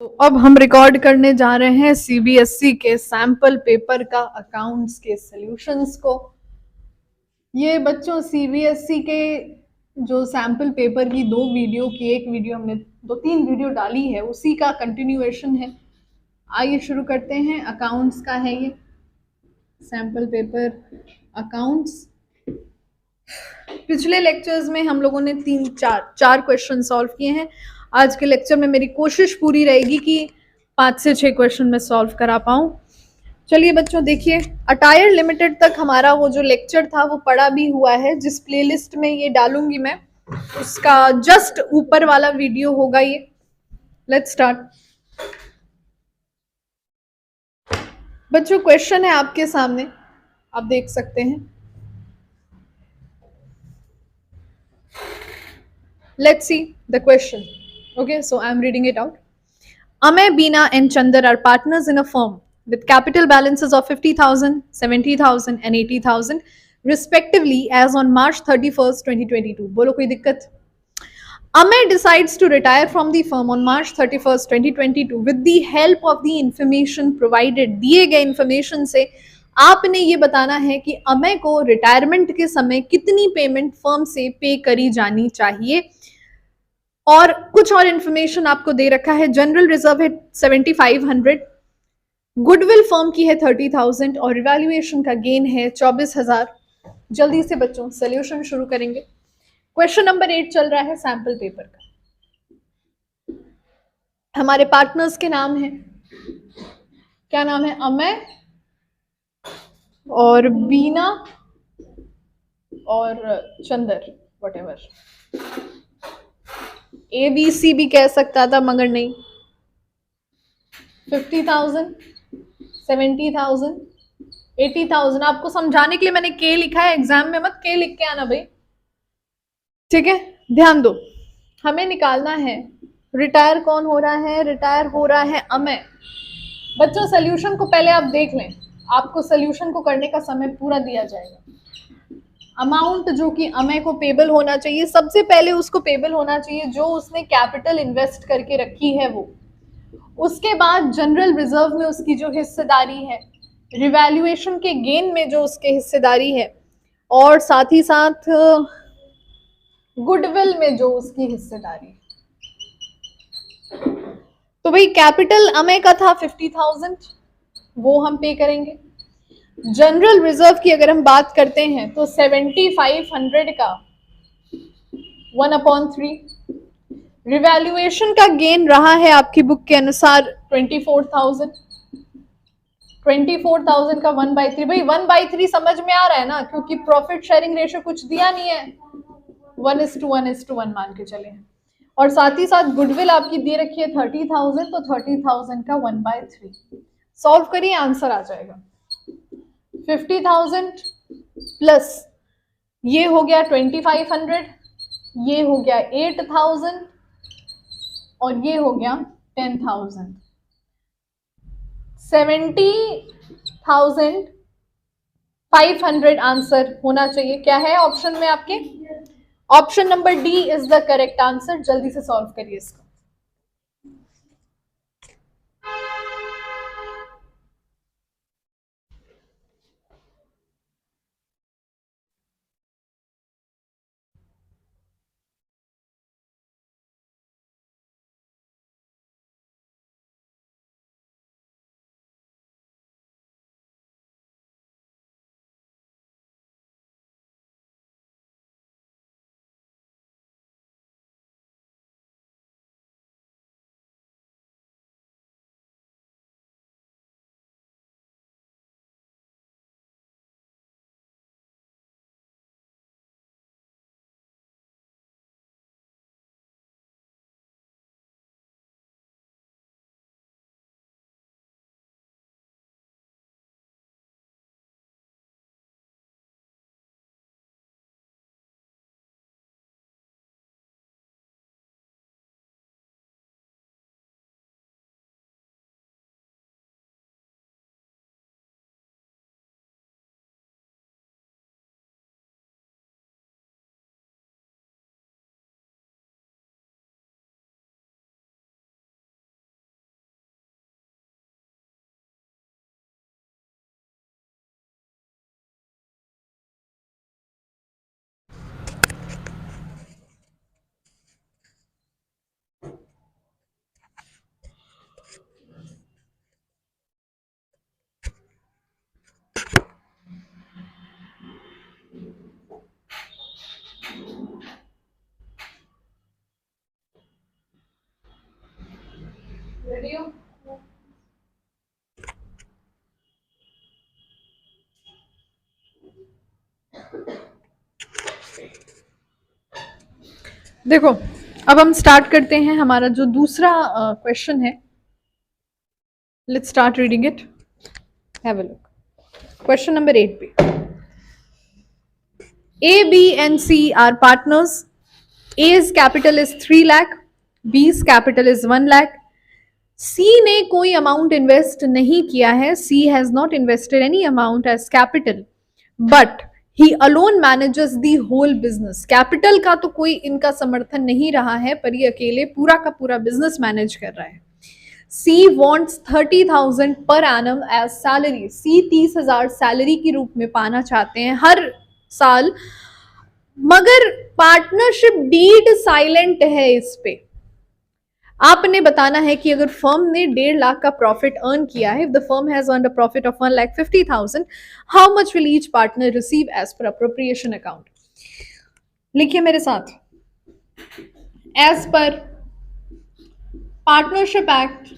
तो अब हम रिकॉर्ड करने जा रहे हैं सीबीएसई के सैंपल पेपर का अकाउंट्स के सॉल्यूशंस को। ये बच्चों सीबीएसई के जो सैंपल पेपर की दो वीडियो की एक वीडियो हमने दो तीन वीडियो डाली है, उसी का कंटिन्यूएशन है। आइए शुरू करते हैं। अकाउंट्स का है ये सैंपल पेपर अकाउंट्स। पिछले लेक्चर्स में हम लोगों ने चार क्वेश्चन सॉल्व किए हैं। आज के लेक्चर में मेरी कोशिश पूरी रहेगी कि 5 से 6 क्वेश्चन मैं सॉल्व करा पाऊँ। चलिए बच्चों देखिए, अटायर लिमिटेड तक हमारा वो जो लेक्चर था वो पड़ा भी हुआ है, जिस प्लेलिस्ट में ये डालूंगी मैं, उसका जस्ट ऊपर वाला वीडियो होगा ये। Let's start. बच्चों क्वेश्चन है आपके सामने, आप देख सकते हैं। Let's see the question. Okay, so I'm reading it out. Amay, Beena, and Chandar are partners in a firm with capital balances of 50,000, 70,000, and 80,000, respectively, as on March 31st, 2022. बोलो कोई दिक्कत? Amay decides to retire from the firm on March 31st, 2022 with the help of the information provided. दिए गए information से आपने ये बताना है कि अमय को रिटायरमेंट के समय कितनी पेमेंट फर्म से पे करी जानी चाहिए। और कुछ और इंफॉर्मेशन आपको दे रखा है। जनरल रिजर्व है 7500, गुडविल फर्म की है 30,000 और रिवैल्यूएशन का गेन है 24,000। जल्दी से बच्चों सोल्यूशन शुरू करेंगे। क्वेश्चन नंबर 8 चल रहा है सैंपल पेपर का। हमारे पार्टनर्स के नाम है, क्या नाम है? अमय और बीना और चंदर, वॉटेवर। ABC भी कह सकता था मगर नहीं। 50,000, 70,000, 80,000। आपको समझाने के लिए मैंने के लिखा है, एग्जाम में मत के लिख के आना भाई, ठीक है? ध्यान दो, हमें निकालना है रिटायर कौन हो रहा है। रिटायर हो रहा है अमय। बच्चों सोल्यूशन को पहले आप देख लें, आपको सोल्यूशन को करने का समय पूरा दिया जाएगा। अमाउंट जो कि अमय को पेबल होना चाहिए, सबसे पहले उसको पेबल होना चाहिए जो उसने कैपिटल इन्वेस्ट करके रखी है वो। उसके बाद जनरल रिजर्व में उसकी जो हिस्सेदारी है, रिवैल्यूएशन के गेन में जो उसके हिस्सेदारी है, और साथ ही साथ गुडविल में जो उसकी हिस्सेदारी है। तो भाई कैपिटल अमय का था 50,000, वो हम पे करेंगे। जनरल रिजर्व की अगर हम बात करते हैं तो 7500 का 1/3। रिवैल्यूएशन का गेन रहा है आपकी बुक के अनुसार 24,000। 24,000 का 1/3। भाई 1/3 समझ में आ रहा है ना, क्योंकि प्रॉफिट शेयरिंग रेशियो कुछ दिया नहीं है, 1:1:1 मान के चले। और साथ ही साथ गुडविल आपकी दे रखी है 30,000, तो 30,000 का 1/3। सॉल्व करिए, आंसर आ जाएगा 50,000 प्लस ये हो गया 2500, ये हो गया 8,000 और ये हो गया 10,000। 70,500 आंसर होना चाहिए। क्या है ऑप्शन में आपके? Option number D is the correct answer. जल्दी से सॉल्व करिए इसको। रेडी हो? देखो, अब हम स्टार्ट करते हैं हमारा जो दूसरा क्वेश्चन है. Let's start reading it. Have a look. Question number 8 पे. A, B and C are partners. A's capital is 3 lakh, B's capital is 1 lakh. C ने कोई अमाउंट इन्वेस्ट नहीं किया है. C has not invested any amount as capital, but he alone manages the whole business. Capital का तो कोई इनका समर्थन नहीं रहा है, पर ये अकेले पूरा का पूरा बिजनेस मैनेज कर रहा है. C wants 30,000 per annum as salary. C 30,000 salary के रूप में पाना चाहते हैं हर साल, मगर पार्टनरशिप डीड साइलेंट है इस पे. आपने बताना है कि अगर फर्म ने 1.5 लाख का प्रॉफिट अर्न किया है, if the firm has earned a profit of 1,50,000, how much will each partner receive as per appropriation account. लिखिए मेरे साथ. As per partnership act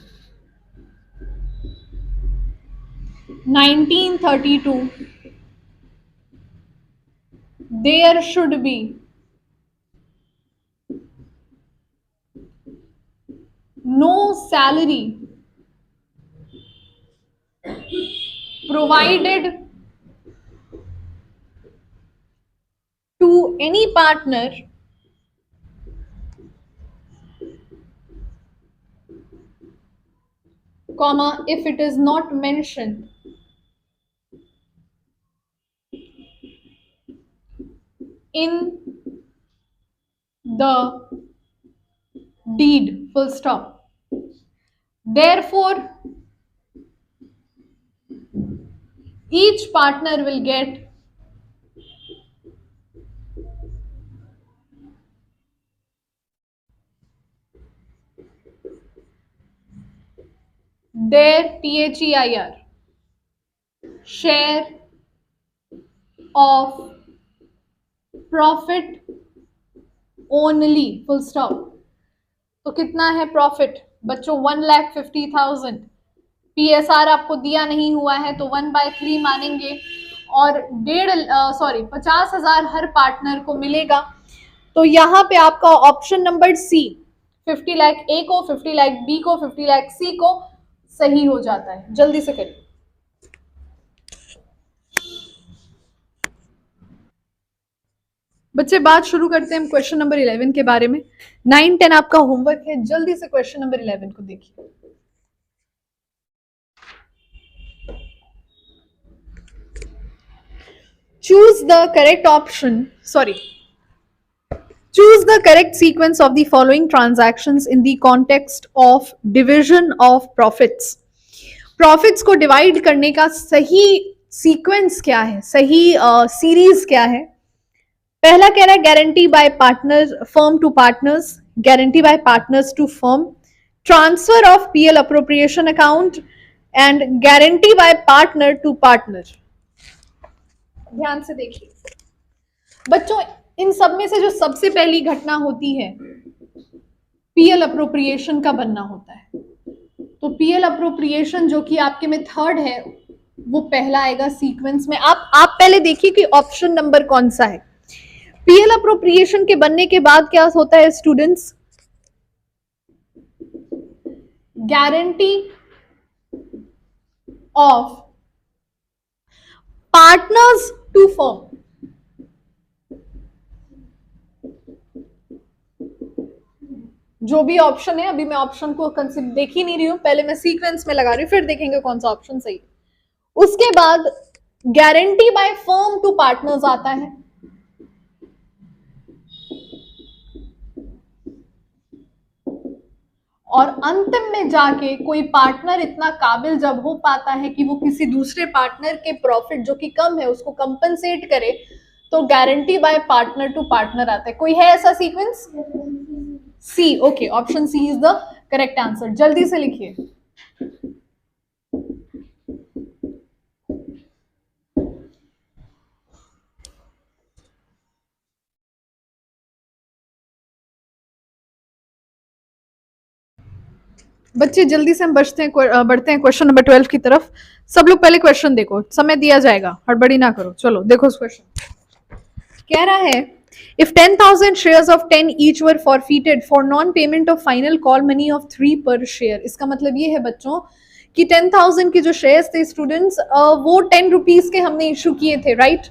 1932, there should be no salary provided to any partner comma if it is not mentioned in the deed, full stop. Therefore, each partner will get their THEIR share of profit only, full stop. तो कितना है profit बच्चों? 1,50,000. PSR आपको दिया नहीं हुआ है तो 1/3 मानेंगे, और 50,000 हर पार्टनर को मिलेगा. तो यहाँ पे आपका ऑप्शन नंबर सी, 50 लाख ए को, 50 लाख बी को, 50 लाख सी को सही हो जाता है. जल्दी से करिए. बच्चे बात शुरू करते हैं हम क्वेश्चन नंबर 11 के बारे में. 9, 10 आपका होमवर्क है. जल्दी से क्वेश्चन नंबर 11 को देखिए. Choose the correct option. Choose the correct sequence of the following transactions in the context of division of profits. Profits को डिवाइड करने का सही सीक्वेंस क्या है, सही सीरीज क्या है? पहला कह रहा है guarantee by partners, firm to partners, guarantee by partners to firm, transfer of PL appropriation account and guarantee by partner to partner. ध्यान से देखिए बच्चों, इन सब में से जो सबसे पहली घटना होती है पीएल अप्रोप्रिएशन का बनना होता है. तो पीएल अप्रोप्रिएशन जो कि आपके में थर्ड है, वो पहला आएगा सीक्वेंस में. आप पहले देखिए कि ऑप्शन नंबर कौन सा है. पीएल अप्रोप्रिएशन के बनने के बाद क्या होता है students? Guarantee of partners to firm. जो भी ऑप्शन है, अभी मैं ऑप्शन को देख ही नहीं रही हूं, पहले मैं सीक्वेंस में लगा रही हूं, फिर देखेंगे कौन सा ऑप्शन सही है. उसके बाद guarantee by firm to partners आता है. और अंतिम में जाके कोई पार्टनर इतना काबिल जब हो पाता है कि वो किसी दूसरे पार्टनर के प्रॉफिट जो कि कम है उसको कंपनसेट करे, तो guarantee by partner to partner आता है. कोई है ऐसा sequence? C. Okay, option C is the correct answer. जल्दी से लिखिए. बच्चे जल्दी से हम बढ़ते हैं क्वेश्चन नंबर 12 की तरफ। सब लोग पहले क्वेश्चन देखो, समय दिया जाएगा, हड़बड़ी ना करो। चलो देखो क्वेश्चन कह रहा है, if 10,000 shares of 10 each were forfeited for non payment of final call money of 3 per share। इसका मतलब ये है बच्चों कि 10,000 के जो शेयर्स थे स्टूडेंट्स, वो 10 रुपीज के हमने इशू किए थे, राइट।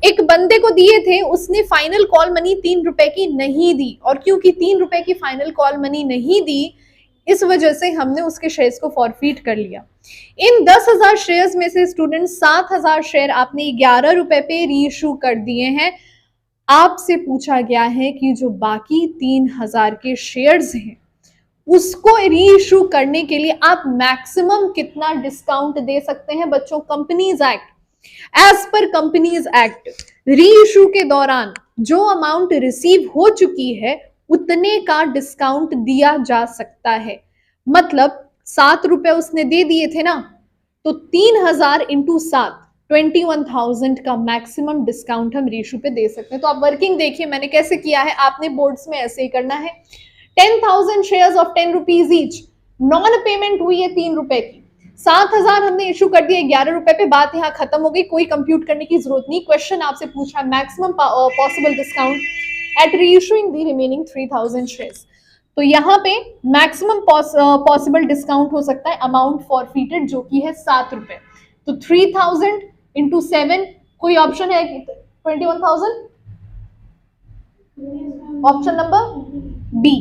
एक बंदे को दिए थे, उसने फाइनल कॉल मनी 3 रुपए की नहीं दी, और क्योंकि 3 रुपए की फाइनल कॉल मनी नहीं दी, इस वजह से हमने उसके शेयर्स को फॉरफीट कर लिया। इन 10,000 शेयर्स में से स्टूडेंट 7,000 शेयर आपने 11 रुपए पे री इशू कर दिए हैं। आपसे पूछा गया है कि जो बाकी 3,000 के शेयर्स हैं उसको री इशू करने के लिए आप मैक्सिमम कितना डिस्काउंट दे सकते हैं। बच्चों, companies act, as per companies act, reissue के दौरान जो अमाउंट रिसीव हो चुकी है उतने का डिस्काउंट दिया जा सकता है। मतलब 7 रुपए उसने दे दिए थे ना, तो 3,000 इंटू 7, 21,000 का मैक्सिमम डिस्काउंट हम रीशू पे दे सकते हैं। तो आप वर्किंग देखिए मैंने कैसे किया है, आपने बोर्ड्स में ऐसे ही करना है। 10,000 shares of 10 rupees each, non payment हुई है 3 रुपए की, 7,000 हमने इशू कर दिए 11 रुपए पे, बात यहाँ खत्म हो गई, कोई कंप्यूट करने की जरूरत नहीं। क्वेश्चन आपसे पूछा है maximum possible discount at reissuing the remaining 3,000 shares. तो यहाँ पे मैक्सिमम पॉसिबल डिस्काउंट हो सकता है अमाउंट फॉरफीटेड, जो कि है 7 रुपए। तो 3,000 इंटू 7, कोई ऑप्शन है 21,000, ऑप्शन नंबर बी।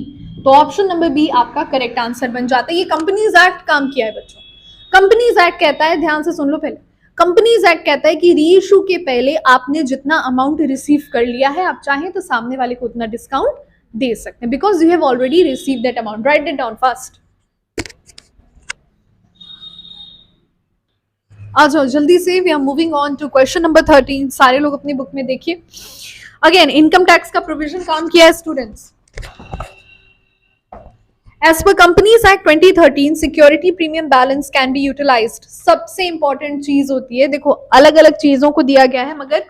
तो ऑप्शन नंबर बी आपका करेक्ट आंसर बन जाता है। ये कंपनीज एक्ट काम किया है बच्चों। कंपनीज एक्ट कहता है, ध्यान से सुन लो पहले, कंपनीज एक्ट कहता है कि री इशू के पहले आपने जितना अमाउंट रिसीव कर लिया है, आप चाहें तो सामने वाले को उतना डिस्काउंट दे सकते हैं, because you have already receive that amount. Write it down fast. आ जाओ जल्दी से, we are moving on to question number 13। सारे लोग अपनी बुक में देखिए। अगेन इनकम टैक्स का प्रोविजन काम किया है students. As per Companies Act 2013, security premium balance can be utilised. सबसे इंपॉर्टेंट चीज होती है, देखो अलग अलग चीजों को दिया गया है मगर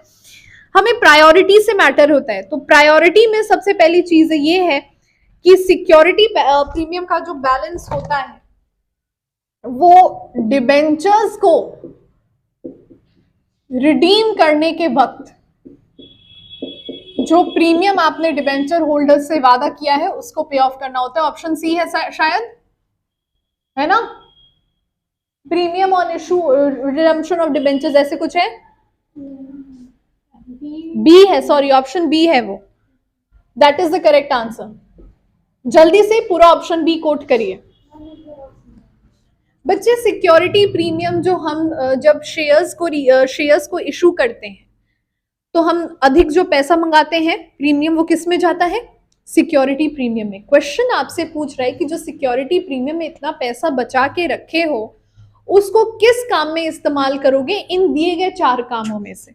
हमें प्रायोरिटी से मैटर होता है। तो प्रायोरिटी में सबसे पहली चीज ये है कि सिक्योरिटी प्रीमियम का जो बैलेंस होता है वो डिबेंचर्स को रिडीम करने के वक्त जो प्रीमियम आपने डिबेंचर होल्डर से वादा किया है उसको पे ऑफ करना होता है। ऑप्शन सी है शायद, है ना, premium on issue redemption of debentures, ऐसे कुछ है, बी है, सॉरी ऑप्शन बी है वो, that is the correct answer. जल्दी से पूरा ऑप्शन बी कोट करिए बच्चे। सिक्योरिटी प्रीमियम जो हम जब शेयर्स को इशू करते हैं तो हम अधिक जो पैसा मंगाते हैं प्रीमियम, वो किस में जाता है, सिक्योरिटी प्रीमियम में। क्वेश्चन आपसे पूछ रहा है कि जो सिक्योरिटी प्रीमियम में इतना पैसा बचा के रखे हो उसको किस काम में इस्तेमाल करोगे इन दिए गए 4 कामों में से।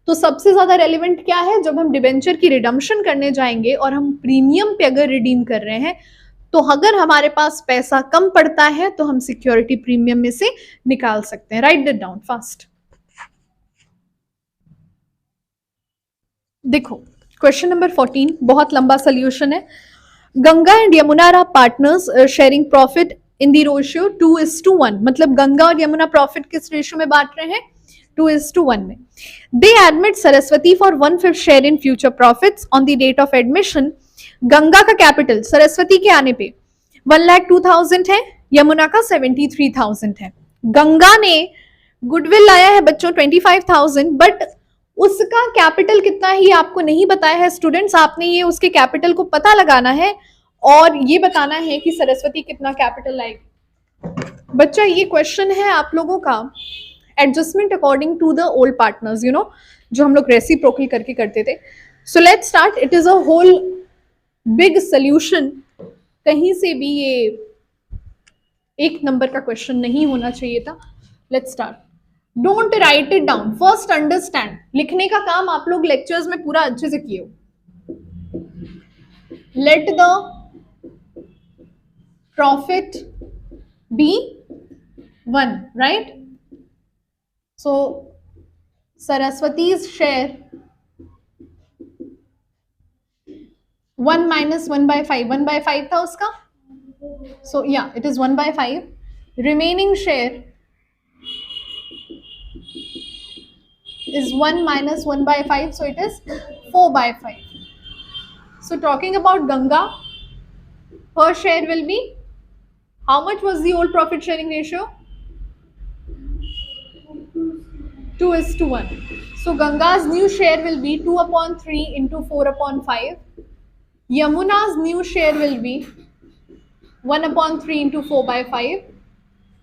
तो सबसे ज्यादा रेलिवेंट क्या है, जब हम डिबेंचर की रिडम्पशन करने जाएंगे और हम प्रीमियम पे अगर रिडीम कर रहे हैं, तो अगर हमारे पास पैसा कम पड़ता है तो हम सिक्योरिटी प्रीमियम में से निकाल सकते हैं। Write it down fast. देखो क्वेश्चन नंबर 14 बहुत लंबा सोल्यूशन है। Ganga and Yamuna are partners sharing profit in the ratio 2:1। मतलब गंगा और यमुना प्रॉफिट किस रेशियो में बांट रहे हैं, 2:1 में। They admit Saraswati for 1/5 share in future profits on the date of admission. Ganga का कैपिटल सरस्वती के आने पे 1,02,000 है, यमुना का 73,000 है। गंगा ने गुडविल लाया है बच्चों 25,000, बट उसका कैपिटल कितना ही आपको नहीं बताया है स्टूडेंट्स। आपने ये उसके कैपिटल को पता लगाना है और ये बताना है कि सरस्वती कितना कैपिटल लाएगी। बच्चा ये क्वेश्चन है आप लोगों का adjustment according to the old partners, you know, जो हम लोग रेसिप्रोकल करके करते थे। So let's start. It is a whole big solution. कहीं से भी ये एक नंबर का क्वेश्चन नहीं होना चाहिए था। Let's start. Don't write it down, first understand. लिखने का काम आप लोग लेक्चर्स में पूरा अच्छे से किए हो। Let the profit be 1, right. So Saraswati's share 1 - 1/5, 1/5 था उसका, So yeah, it is 1 by 5. Remaining share is 1 minus 1 by 5, so it is 4 by 5. So talking about Ganga, her share will be, how much was the old profit sharing ratio? 2:1. So Ganga's new share will be 2 upon 3 into 4 upon 5. Yamuna's new share will be 1 upon 3 into 4 by 5.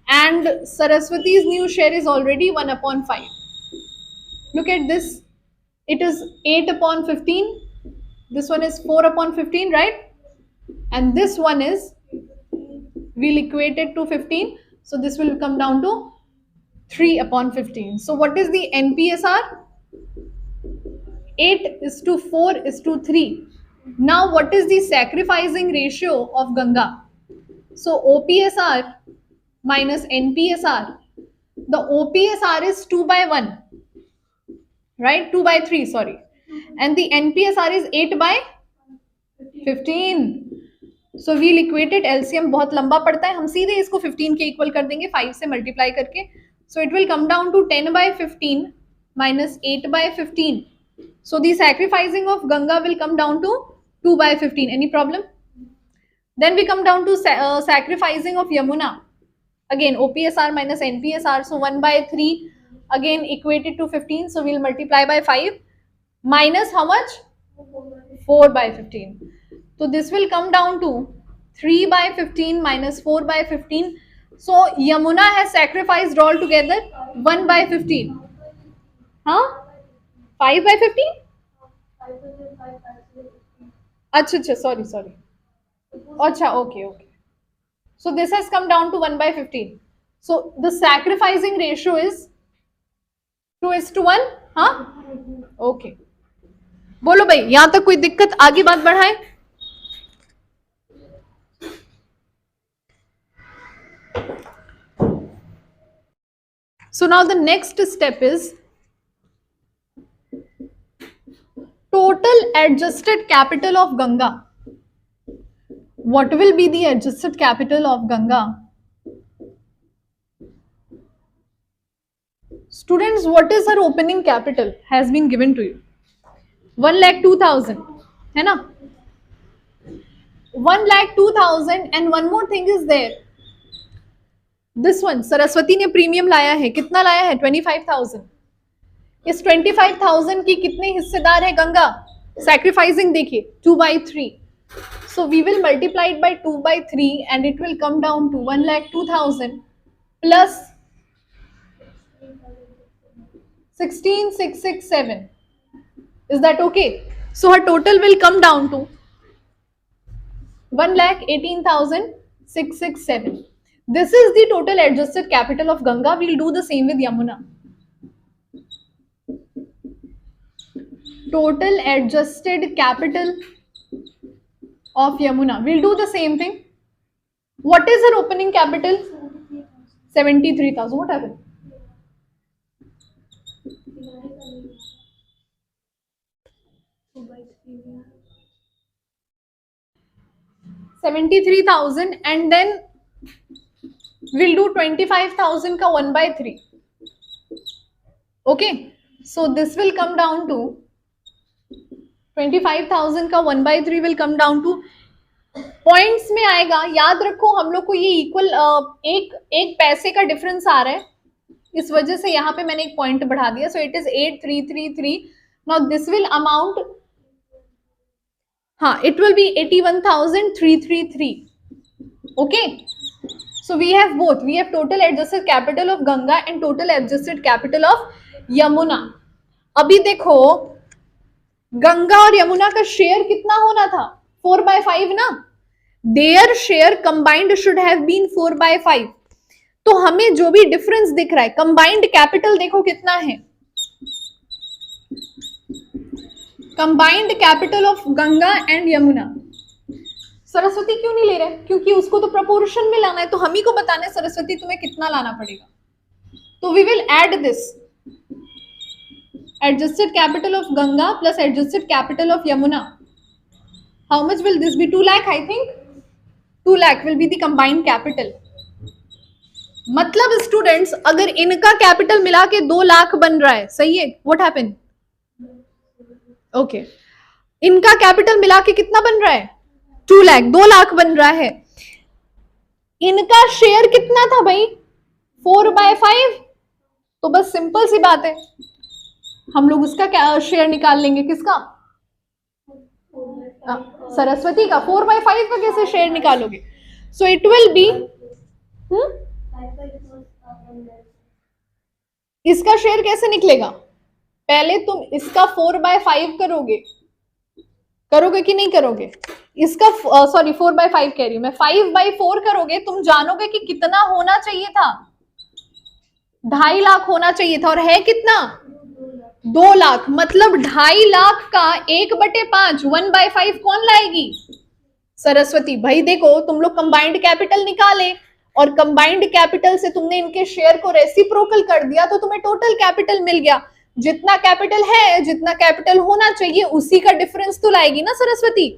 And Saraswati's new share is already 1 upon 5. Look at this. It is 8 upon 15. This one is 4 upon 15, right? And this one is, we'll equate it to 15. So this will come down to 3 upon 15. So what is the NPSR? 8:4:3. Now what is the sacrificing ratio of Ganga? So OPSR minus NPSR. The OPSR is 2 by 1, right? 2 by 3, sorry. And the NPSR is 8 by 15. So we'll equate it. LCM बहुत लंबा पड़ता है, हम सीधे इसको 15 के equal कर देंगे 5 से मल्टीप्लाई करके. So it will come down to 10 by 15 minus 8 by 15. So the sacrificing of Ganga will come down to 2 by 15. Any problem? Then we come down to sacrificing of Yamuna. Again, OPSR minus NPSR. So 1 by 3. Again, equated to 15. So we'll multiply by 5. Minus how much? 4 by 15. So this will come down to 3 by 15 minus 4 by 15. So Yamuna has sacrificed altogether 1 by 15. Huh? 5 by 15? Acha, sorry. Acha, okay. So this has come down to 1 by 15. So the sacrificing ratio is 2:1. Huh? Okay. बोलो भाई, यहां तक कोई दिक्कत? आगे बात बढ़ाएं. So now the next step is total adjusted capital of Ganga. What will be the adjusted capital of Ganga? Students, what is her opening capital? Has been given to you. 1,02,000. है ना? 1,02,000 and one more thing is there. This one, Saraswati ने premium लाया है. कितना लाया है? 25,000. इस 25,000 की कितने हिस्सेदार है गंगा? Sacrificing देखिए 2 by 3. So we will multiply it by 2 by 3 and it will come down to 1,02,000 plus 16,667. Is that okay? So her total will come down to 1,18,667. This is the total adjusted capital of Ganga. We'll do the same with Yamuna. Total adjusted capital of Yamuna. We'll do the same thing. What is her opening capital? 73,000. What happened? $73,000 and then we'll do 25,000 ka 1 by 3. Okay. So this will come down to 25,000 का 1 by 3 will come down to points में आएगा. याद रखो हम लोग को ये equal एक पैसे का डिफरेंस आ रहा है, इस वजह से यहाँ पे मैंने एक पॉइंट बढ़ा दिया. So it is 8333. Now this will amount, हाँ, it will be 81,333. Okay. So we have both. We have total adjusted capital of Ganga and total adjusted capital of Yamuna. अभी देखो गंगा और यमुना का शेयर कितना होना था? 4 by 5 ना. Their share combined should have been 4 by 5. तो हमें जो भी डिफरेंस दिख रहा है, कंबाइंड कैपिटल देखो कितना है. Combined capital of Ganga and Yamuna. Saraswati क्यों नहीं ले रहे? क्योंकि उसको तो प्रपोर्शन में लाना है, तो हम ही को बताना है सरस्वती तुम्हें कितना लाना पड़ेगा. तो we will add this adjusted capital of Ganga plus adjusted capital of Yamuna. How much will this be? 2 lakh, I think. 2 lakh will be the combined capital. मतलब स्टूडेंट्स अगर इनका कैपिटल मिला के 2 लाख बन रहा है, सही है, व्हाट हैपन? ओके, इनका कैपिटल मिला के कितना बन रहा है? 2 लाख, 2 लाख बन रहा है। इनका शेयर कितना था भाई? 4/5। तो बस सिंपल सी बात है, हम लोग उसका क्या शेयर निकाल लेंगे? किसका? सरस्वती का। 4/5 का कैसे शेयर निकालोगे? सो इट विल बी, इसका शेयर कैसे निकलेगा? पहले तुम इसका 4/5 करोगे कि नहीं करोगे? इसका सॉरी 4/5 कह रही हूं मैं, 5/4 करोगे, तुम जानोगे कि कितना होना चाहिए था? 2.5 लाख होना चाहिए था, और है कितना? 2 लाख। मतलब 2.5 लाख का 1/5 1/5 कौन लाएगी? सरस्वती। भाई देखो, तुम लोग कंबाइंड कैपिटल निकाले और कंबाइंड कैपिटल से तुमने इनके शेयर को रेसिप्रोकल कर दिया, तो तुम्हें टोटल कैपिटल मिल गया। जितना कैपिटल है, जितना कैपिटल होना चाहिए, उसी का डिफरेंस तो लाएगी ना सरस्वती।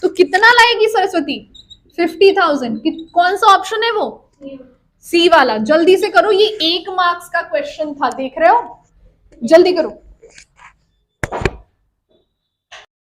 तो कितना लाएगी सरस्वती? 50,000। कौन सा ऑप्शन है वो? सी वाला। जल्दी से करो, ये 1 मार्क्स का क्वेश्चन था, देख रहे हो? जल्दी करो।